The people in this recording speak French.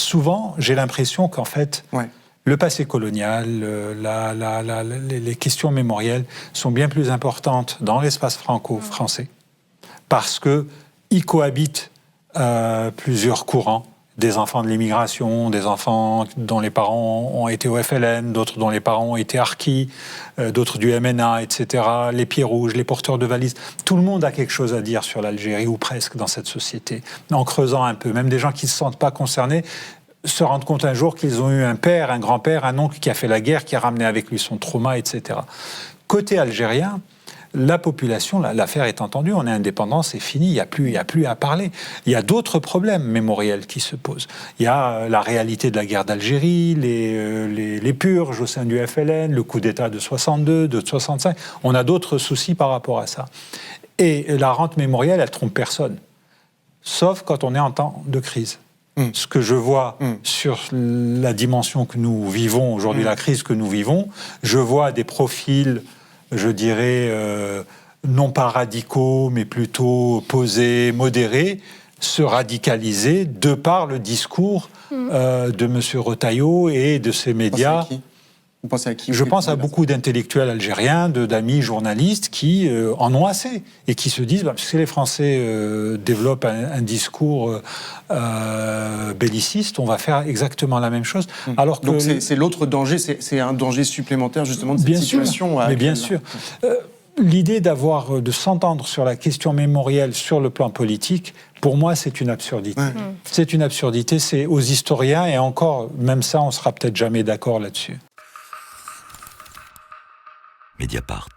souvent, j'ai l'impression qu'en fait, Ouais. le passé colonial, les questions mémorielles sont bien plus importantes dans l'espace franco-français parce qu'il cohabitent plusieurs courants, des enfants de l'immigration, des enfants dont les parents ont été au FLN, d'autres dont les parents ont été harkis, d'autres du MNA, etc., les pieds rouges, les porteurs de valises. Tout le monde a quelque chose à dire sur l'Algérie, ou presque, dans cette société, en creusant un peu. Même des gens qui ne se sentent pas concernés se rendent compte un jour qu'ils ont eu un père, un grand-père, un oncle qui a fait la guerre, qui a ramené avec lui son trauma, etc. Côté algérien, la population, l'affaire est entendue, on est indépendant, c'est fini, il n'y a plus à parler. Il y a d'autres problèmes mémoriels qui se posent. Il y a la réalité de la guerre d'Algérie, les purges au sein du FLN, le coup d'État de 62, de 65. On a d'autres soucis par rapport à ça. Et la rente mémorielle, elle trompe personne, sauf quand on est en temps de crise. Ce que je vois sur la dimension que nous vivons aujourd'hui, la crise que nous vivons, je vois des profils, je dirais, non pas radicaux, mais plutôt posés, modérés, se radicaliser de par le discours de M. Retailleau et de ses médias. Vous pensez à qui? Je pense à beaucoup d'intellectuels algériens, d'amis journalistes qui en ont assez et qui se disent, parce que les Français développent un discours belliciste, on va faire exactement la même chose. Alors que donc c'est l'autre danger, c'est un danger supplémentaire justement de cette situation. Mais bien sûr. L'idée de s'entendre sur la question mémorielle sur le plan politique, pour moi, c'est une absurdité. C'est une absurdité, c'est aux historiens, et encore, même ça, on ne sera peut-être jamais d'accord là-dessus. Mediapart.